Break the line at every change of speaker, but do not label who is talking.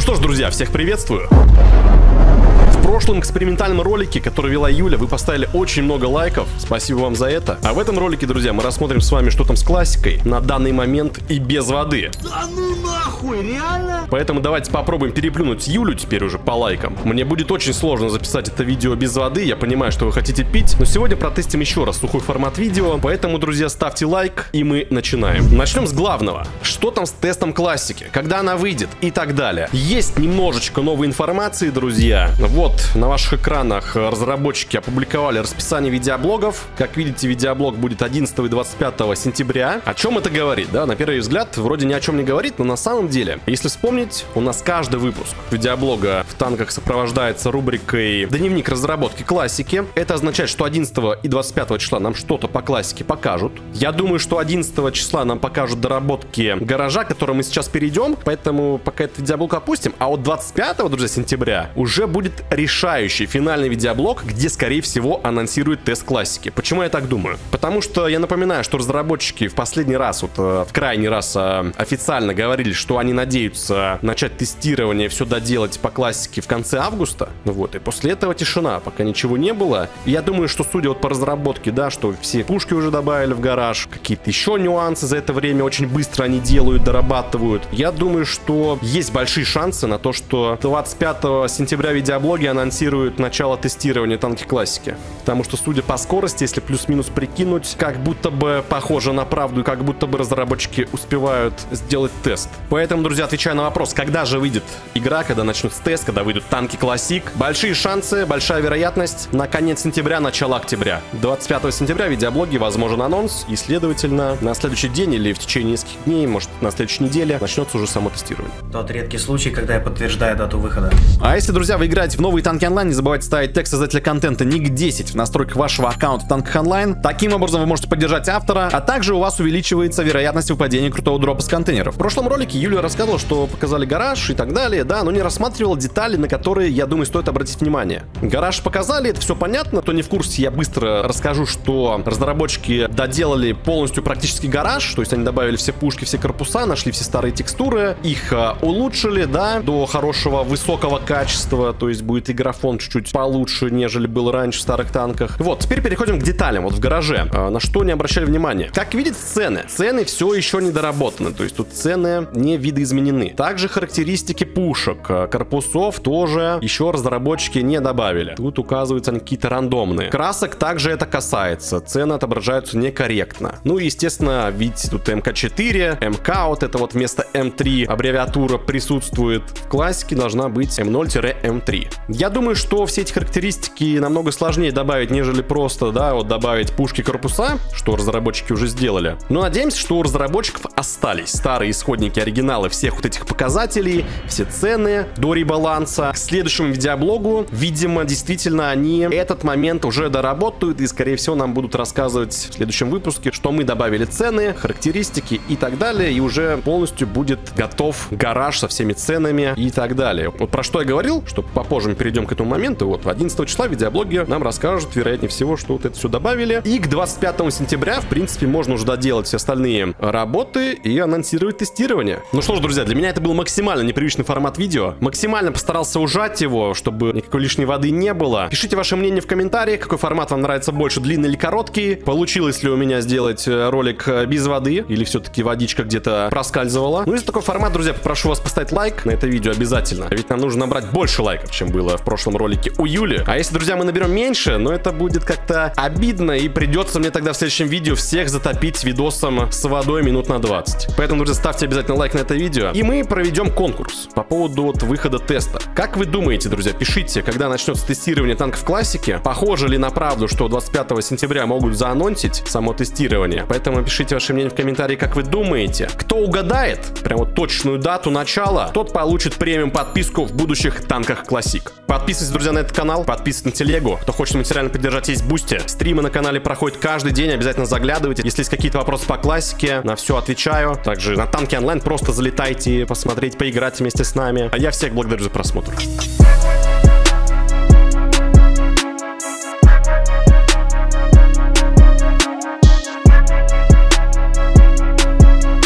что ж, друзья, всех приветствую. В прошлом экспериментальном ролике, который вела Юля, вы поставили очень много лайков. Спасибо вам за это. А в этом ролике, друзья, мы рассмотрим с вами, что там с классикой на данный момент и без воды.
Да ну нахуй, реально?
Поэтому давайте попробуем переплюнуть Юлю теперь уже по лайкам. Мне будет очень сложно записать это видео без воды. Я понимаю, что вы хотите пить. Но сегодня протестим еще раз сухой формат видео. Поэтому, друзья, ставьте лайк, и мы начинаем. Начнем с главного. Что там с тестом классики? Когда она выйдет? И так далее. Есть немножечко новой информации, друзья. Вот на ваших экранах разработчики опубликовали расписание видеоблогов. Как видите, видеоблог будет 11 и 25 сентября. О чем это говорит? Да, на первый взгляд вроде ни о чем не говорит, но на самом деле, если вспомнить, у нас каждый выпуск видеоблога в танках сопровождается рубрикой «Дневник разработки классики». Это означает, что 11 и 25 числа нам что-то по классике покажут. Я думаю, что 11 числа нам покажут доработки гаража, к которому мы сейчас перейдем, поэтому пока этот видеоблог опустим. А вот 25, друзья, сентября уже будет решающий финальный видеоблог, где, скорее всего, анонсируют тест классики. Почему я так думаю? Потому что я напоминаю, что разработчики в последний раз, вот в крайний раз официально говорили, что они надеются начать тестирование, все доделать по классике в конце августа. Вот, и после этого тишина, пока ничего не было. И я думаю, что судя вот по разработке, да, что все пушки уже добавили в гараж, какие-то еще нюансы за это время очень быстро они делают, дорабатывают. Я думаю, что есть большие шансы на то, что 25 сентября видеоблоги анонсируют начало тестирования танки классики. Потому что, судя по скорости, если плюс-минус прикинуть, как будто бы похоже на правду и как будто бы разработчики успевают сделать тест. Поэтому, друзья, отвечаю на вопрос, когда же выйдет игра, когда начнется тест, когда выйдут танки классик. Большие шансы, большая вероятность на конец сентября, начало октября. 25 сентября в видеоблоге возможен анонс, и, следовательно, на следующий день или в течение нескольких дней, может, на следующей неделе начнется уже само тестирование.
Тот редкий случай, когда я подтверждаю дату выхода.
А если, друзья, вы играете в новые танки онлайн, не забывайте ставить тег создателя контента ник10 в настройках вашего аккаунта в танках онлайн. Таким образом вы можете поддержать автора, а также у вас увеличивается вероятность выпадения крутого дропа с контейнеров. В прошлом ролике Юля рассказывала, что показали гараж и так далее, да, но не рассматривала детали, на которые, я думаю, стоит обратить внимание. Гараж показали, это все понятно, кто не в курсе, я быстро расскажу, что разработчики доделали полностью практически гараж, то есть они добавили все пушки, все корпуса, нашли все старые текстуры, их улучшили, да, до хорошего высокого качества, то есть будет и графон чуть-чуть получше, нежели был раньше в старых танках. Вот, теперь переходим к деталям. Вот в гараже, на что не обращали внимания. Как видите, цены все еще не доработаны, то есть тут цены не видоизменены. Также характеристики пушек, корпусов тоже еще разработчики не добавили. Тут указываются они какие-то рандомные. Красок также это касается, цены отображаются некорректно. Ну и, естественно, видите, тут МК4, МК, вот это вот вместо М3 аббревиатура присутствует. В классике должна быть М0-М3. Я думаю, что все эти характеристики намного сложнее добавить, нежели просто, да, вот добавить пушки, корпуса, что разработчики уже сделали. Но надеемся, что у разработчиков остались старые исходники, оригиналы всех вот этих показателей, все цены до ребаланса. К следующему видеоблогу, видимо, действительно они этот момент уже доработают и, скорее всего, нам будут рассказывать в следующем выпуске, что мы добавили цены, характеристики и так далее, и уже полностью будет готов гараж со всеми ценами и так далее. Вот про что я говорил, что попозже мы перейдем к этому моменту. Вот 11 числа в видеоблоге нам расскажут, вероятнее всего, что вот это все добавили. И к 25 сентября, в принципе, можно уже доделать все остальные работы и анонсировать тестирование. Ну что ж, друзья, для меня это был максимально непривычный формат видео. Максимально постарался ужать его, чтобы никакой лишней воды не было. Пишите ваше мнение в комментариях, какой формат вам нравится больше, длинный или короткий. Получилось ли у меня сделать ролик без воды, или все-таки водичка где-то проскальзывала. Ну, если такой формат, друзья, попрошу вас поставить лайк на это видео обязательно. Ведь нам нужно набрать больше лайков, чем было в прошлом ролике у Юли. А если, друзья, мы наберем меньше, но это будет как-то обидно, и придется мне тогда в следующем видео всех затопить видосом с водой минут на 20. Поэтому, друзья, ставьте обязательно лайк на это видео, и мы проведем конкурс по поводу вот выхода теста. Как вы думаете, друзья, пишите, когда начнется тестирование танков классики? Похоже ли на правду, что 25 сентября могут заанонсить само тестирование? Поэтому пишите ваше мнение в комментарии, как вы думаете. Кто угадает прям вот точную дату начала, тот получит премиум подписку в будущих танках классик. Подписывайтесь, друзья, на этот канал, подписывайтесь на телегу. Кто хочет материально поддержать, есть Бусти. Стримы на канале проходят каждый день, обязательно заглядывайте. Если есть какие-то вопросы по классике, на все отвечаю. Также на танки онлайн просто залетайте, посмотреть, поиграть вместе с нами. А я всех благодарю за просмотр.